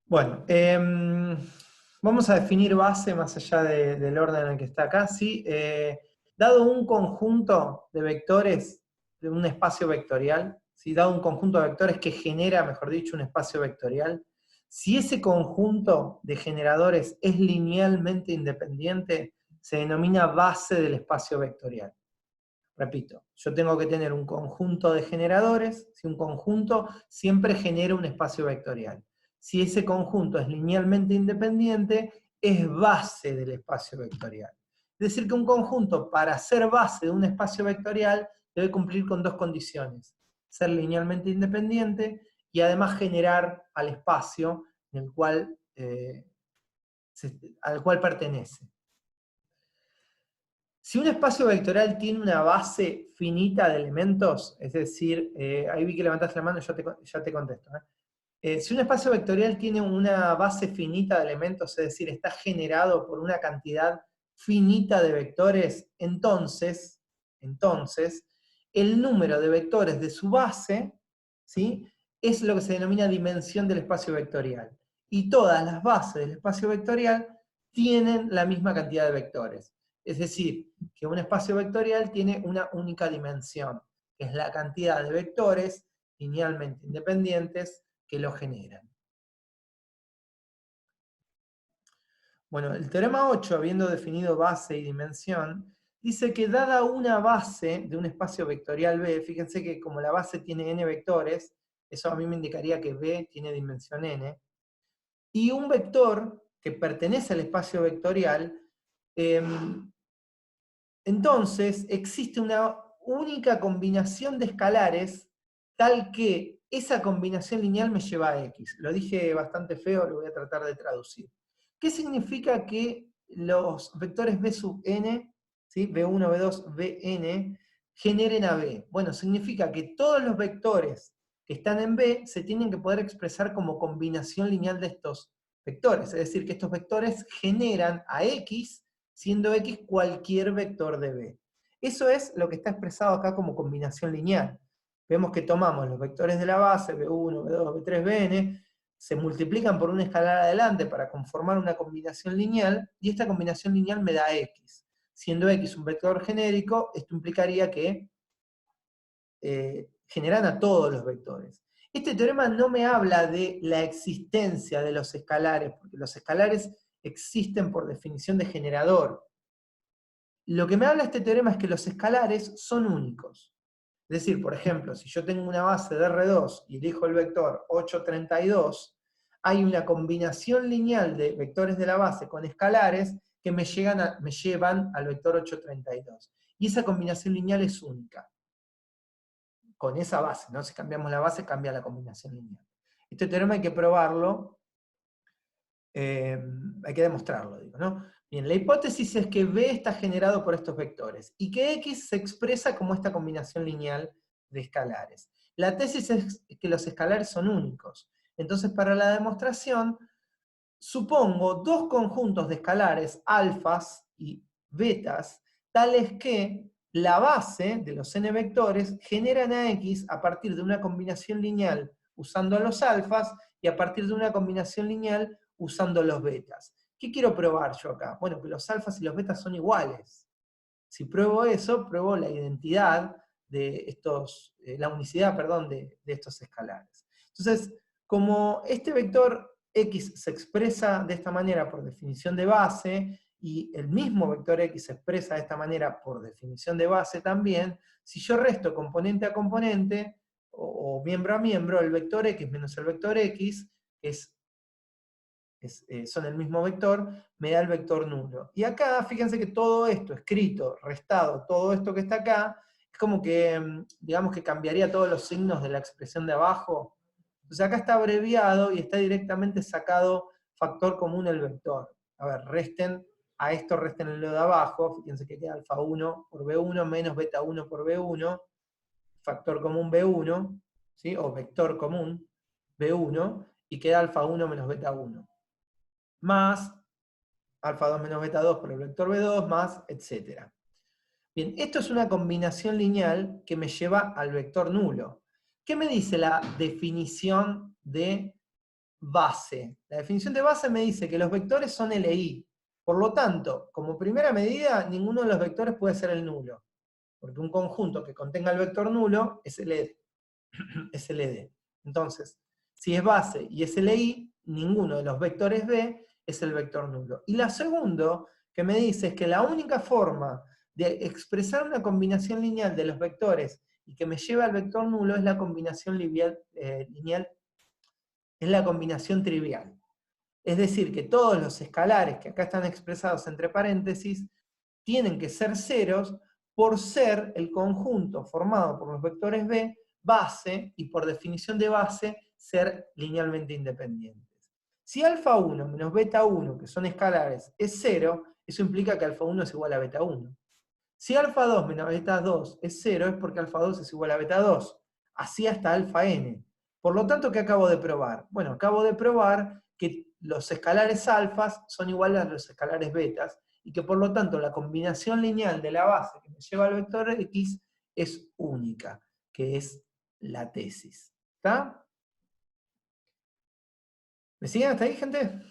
Bueno, vamos a definir base más allá del orden en el que está acá. ¿Sí? Dado un conjunto de vectores de un espacio vectorial, ¿sí? Dado un conjunto de vectores que genera, mejor dicho, un espacio vectorial, si ese conjunto de generadores es linealmente independiente, se denomina base del espacio vectorial. Repito, yo tengo que tener un conjunto de generadores, si un conjunto siempre genera un espacio vectorial. Si ese conjunto es linealmente independiente, es base del espacio vectorial. Es decir, que un conjunto, para ser base de un espacio vectorial, debe cumplir con dos condiciones: ser linealmente independiente y además generar al espacio en el cual, al cual pertenece. Si un espacio vectorial tiene una base finita de elementos, es decir, ahí vi que levantaste la mano, ya te contesto. Si un espacio vectorial tiene una base finita de elementos, es decir, está generado por una cantidad finita de vectores, entonces el número de vectores de su base, ¿sí?, es lo que se denomina dimensión del espacio vectorial. Y todas las bases del espacio vectorial tienen la misma cantidad de vectores. Es decir, que un espacio vectorial tiene una única dimensión, que es la cantidad de vectores linealmente independientes que lo generan. Bueno, el teorema 8, habiendo definido base y dimensión, dice que dada una base de un espacio vectorial B, fíjense que como la base tiene n vectores, eso a mí me indicaría que B tiene dimensión n, y un vector que pertenece al espacio vectorial, entonces existe una única combinación de escalares tal que esa combinación lineal me lleva a X. Lo dije bastante feo, lo voy a tratar de traducir. ¿Qué significa que los vectores B sub n, ¿sí?, B1, B2, Bn, generen a B? Bueno, significa que todos los vectores que están en B se tienen que poder expresar como combinación lineal de estos vectores. Es decir, que estos vectores generan a X, siendo X cualquier vector de B. Eso es lo que está expresado acá como combinación lineal. Vemos que tomamos los vectores de la base, B1, B2, B3, Bn, se multiplican por una escalar adelante para conformar una combinación lineal, y esta combinación lineal me da X. Siendo X un vector genérico, esto implicaría que generan a todos los vectores. Este teorema no me habla de la existencia de los escalares, porque los escalares existen por definición de generador. Lo que me habla este teorema es que los escalares son únicos. Es decir, por ejemplo, si yo tengo una base de R2 y elijo el vector 832, hay una combinación lineal de vectores de la base con escalares que me llevan al vector 832. Y esa combinación lineal es única. Con esa base, ¿no? Si cambiamos la base, cambia la combinación lineal. Este teorema hay que probarlo, hay que demostrarlo, digo, ¿no? Bien, la hipótesis es que B está generado por estos vectores y que X se expresa como esta combinación lineal de escalares. La tesis es que los escalares son únicos. Entonces, para la demostración, supongo dos conjuntos de escalares, alfas y betas, tales que la base de los n vectores generan a X a partir de una combinación lineal usando los alfas y a partir de una combinación lineal usando los betas. ¿Qué quiero probar yo acá? Bueno, que los alfas y los betas son iguales. Si pruebo eso, pruebo la identidad de estos, la unicidad, perdón, de estos escalares. Entonces, como este vector X se expresa de esta manera por definición de base, y el mismo vector X se expresa de esta manera por definición de base también, si yo resto componente a componente, o miembro a miembro, el vector X menos el vector X, que son el mismo vector, me da el vector nulo. Y acá, fíjense que todo esto escrito, restado, todo esto que está acá, es como que, digamos que cambiaría todos los signos de la expresión de abajo. Entonces acá está abreviado y está directamente sacado factor común el vector. A ver, resten a esto, resten lo de abajo, fíjense que queda alfa 1 por B1 menos beta 1 por B1, factor común B1, ¿sí?, o vector común B1, y queda alfa 1 menos beta 1. Más alfa 2 menos beta 2 por el vector B2, más, etc. Bien, esto es una combinación lineal que me lleva al vector nulo. ¿Qué me dice la definición de base. La definición de base me dice que los vectores son LI. Por lo tanto, como primera medida, ninguno de los vectores puede ser el nulo. Porque un conjunto que contenga el vector nulo es LD. Es LD. Entonces, si es base y es LI, ninguno de los vectores B es el vector nulo. Y la segunda que me dice es que la única forma de expresar una combinación lineal de los vectores y que me lleve al vector nulo es la combinación lineal, es la combinación trivial. Es decir, que todos los escalares que acá están expresados entre paréntesis tienen que ser ceros por ser el conjunto formado por los vectores B base, y por definición de base, ser linealmente independientes. Si alfa 1 menos beta 1, que son escalares, es 0, eso implica que alfa 1 es igual a beta 1. Si alfa 2 menos beta 2 es 0, es porque alfa 2 es igual a beta 2. Así hasta alfa n. Por lo tanto, ¿qué acabo de probar? Bueno, acabo de probar que los escalares alfas son iguales a los escalares betas, y que por lo tanto la combinación lineal de la base que me lleva al vector x es única, que es la tesis. ¿Está? ¿Me siguen hasta ahí, gente?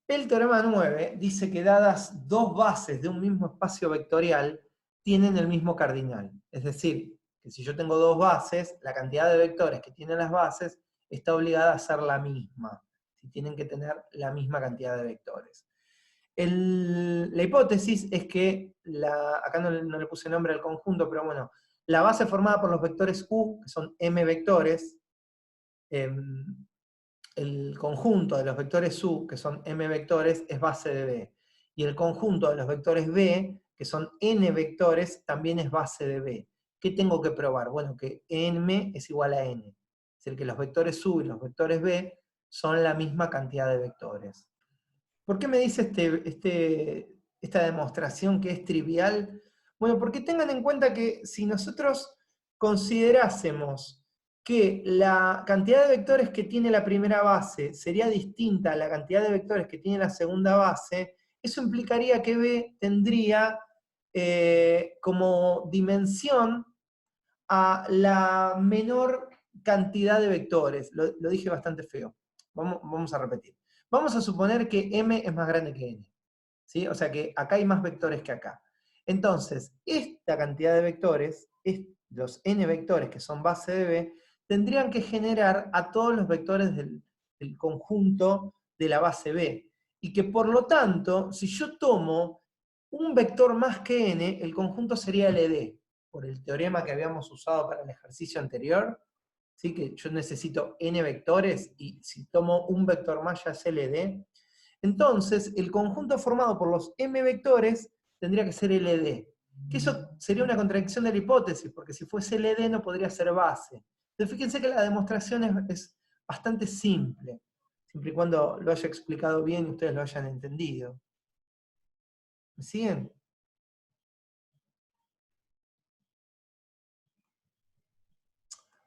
El teorema 9 dice que dadas dos bases de un mismo espacio vectorial, tienen el mismo cardinal. Es decir, que si yo tengo dos bases, la cantidad de vectores que tienen las bases está obligada a ser la misma. Si tienen que tener la misma cantidad de vectores. La hipótesis es que, acá no le puse nombre al conjunto, pero bueno, la base formada por los vectores U, que son m vectores, el conjunto de los vectores U, que son m vectores, es base de B. Y el conjunto de los vectores B, que son n vectores, también es base de B. ¿Qué tengo que probar? Bueno, que m es igual a n. Es decir, que los vectores U y los vectores B son la misma cantidad de vectores. ¿Por qué me dice esta demostración que es trivial? Bueno, porque tengan en cuenta que si nosotros considerásemos que la cantidad de vectores que tiene la primera base sería distinta a la cantidad de vectores que tiene la segunda base, eso implicaría que B tendría como dimensión a la menor cantidad de vectores. Lo dije bastante feo. Vamos a repetir. Vamos a suponer que M es más grande que N. ¿Sí? O sea que acá hay más vectores que acá. Entonces, esta cantidad de vectores, los n vectores que son base de B, tendrían que generar a todos los vectores del conjunto de la base B. Y que por lo tanto, si yo tomo un vector más que n, el conjunto sería LD, por el teorema que habíamos usado para el ejercicio anterior, ¿sí? Que yo necesito n vectores, y si tomo un vector más ya es LD. Entonces, el conjunto formado por los m vectores tendría que ser LD. Que eso sería una contradicción de la hipótesis, porque si fuese LD no podría ser base. Entonces, fíjense que la demostración es bastante simple, siempre y cuando lo haya explicado bien y ustedes lo hayan entendido. ¿Me siguen?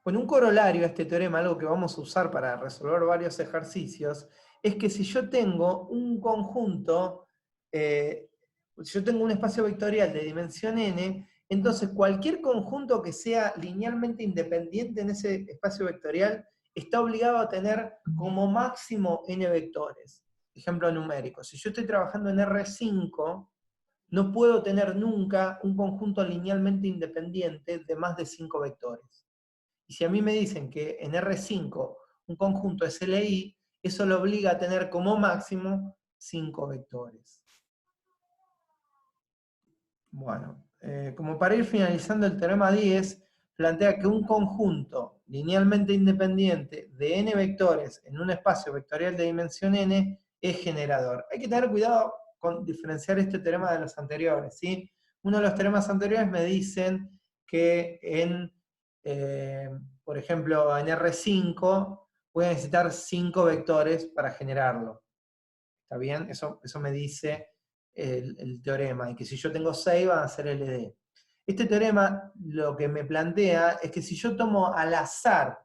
Bueno, un corolario a este teorema, algo que vamos a usar para resolver varios ejercicios, es que si yo tengo un conjunto, si yo tengo un espacio vectorial de dimensión n, entonces cualquier conjunto que sea linealmente independiente en ese espacio vectorial está obligado a tener como máximo n vectores. Ejemplo numérico, si yo estoy trabajando en R5, no puedo tener nunca un conjunto linealmente independiente de más de 5 vectores. Y si a mí me dicen que en R5 un conjunto es LI, eso lo obliga a tener como máximo 5 vectores. Bueno, como para ir finalizando, el teorema 10 plantea que un conjunto linealmente independiente de n vectores en un espacio vectorial de dimensión n es generador. Hay que tener cuidado con diferenciar este teorema de los anteriores, ¿sí? Uno de los teoremas anteriores me dicen que por ejemplo, en R5 voy a necesitar 5 vectores para generarlo. ¿Está bien? Eso me dice el teorema, y que si yo tengo 6 van a ser LD. Este teorema lo que me plantea es que si yo tomo al azar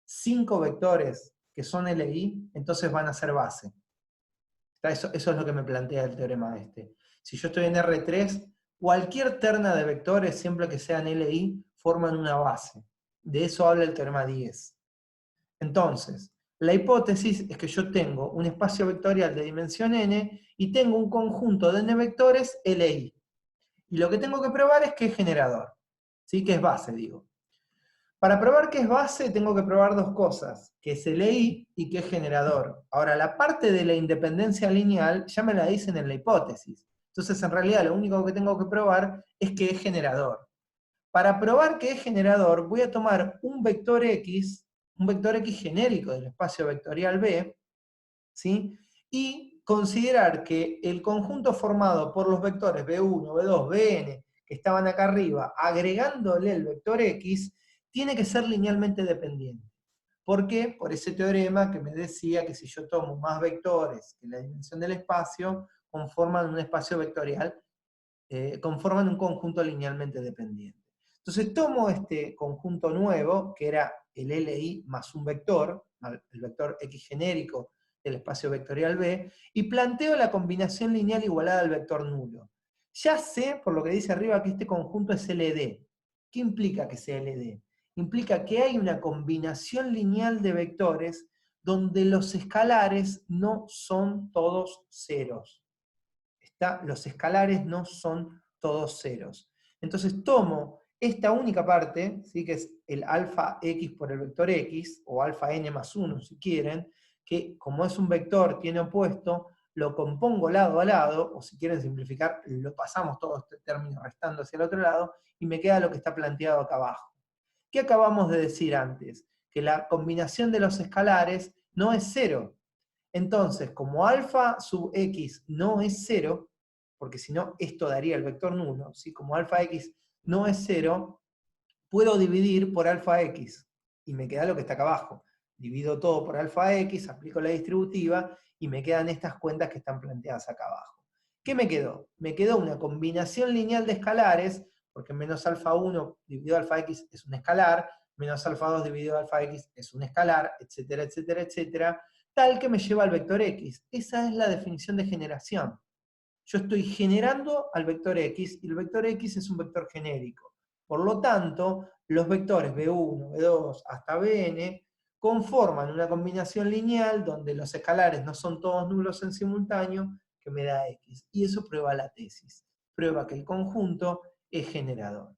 5 vectores que son LI, entonces van a ser base. Eso es lo que me plantea el teorema este. Si yo estoy en R3, cualquier terna de vectores, siempre que sean LI, forman una base. De eso habla el teorema 10. Entonces, la hipótesis es que yo tengo un espacio vectorial de dimensión n y tengo un conjunto de n vectores Li. Y lo que tengo que probar es que es generador, ¿sí? Que es base, digo. Para probar que es base tengo que probar dos cosas, que es Li y que es generador. Ahora, la parte de la independencia lineal ya me la dicen en la hipótesis. Entonces, en realidad, lo único que tengo que probar es que es generador. Para probar que es generador, voy a tomar un vector X genérico del espacio vectorial B, ¿sí? Y considerar que el conjunto formado por los vectores B1, B2, Bn, que estaban acá arriba, agregándole el vector X, tiene que ser linealmente dependiente. ¿Por qué? Por ese teorema que me decía que si yo tomo más vectores que la dimensión del espacio, conforman un espacio vectorial, conforman un conjunto linealmente dependiente. Entonces tomo este conjunto nuevo, que era el Li más un vector, el vector X genérico del espacio vectorial B, y planteo la combinación lineal igualada al vector nulo. Ya sé, por lo que dice arriba, que este conjunto es LD. ¿Qué implica que sea LD? Implica que hay una combinación lineal de vectores donde los escalares no son todos ceros. Los escalares no son todos ceros. Entonces tomo esta única parte, ¿sí? Que es el alfa x por el vector x, o alfa n más 1 si quieren, que como es un vector, tiene opuesto, lo compongo lado a lado, o si quieren simplificar, lo pasamos todo este término restando hacia el otro lado, y me queda lo que está planteado acá abajo. ¿Qué acabamos de decir antes? Que la combinación de los escalares no es cero. Entonces, como alfa sub x no es cero, porque si no, esto daría el vector nulo, ¿sí? Como alfa x no es cero, puedo dividir por alfa x, y me queda lo que está acá abajo. Divido todo por alfa x, aplico la distributiva, y me quedan estas cuentas que están planteadas acá abajo. ¿Qué me quedó? Me quedó una combinación lineal de escalares, porque menos alfa 1 dividido alfa x es un escalar, menos alfa 2 dividido alfa x es un escalar, etcétera, etcétera, etcétera, tal que me lleva al vector x. Esa es la definición de generación. Yo estoy generando al vector x, y el vector x es un vector genérico. Por lo tanto, los vectores b1, b2 hasta bn conforman una combinación lineal donde los escalares no son todos nulos en simultáneo, que me da x. Y eso prueba la tesis. Prueba que el conjunto es generador.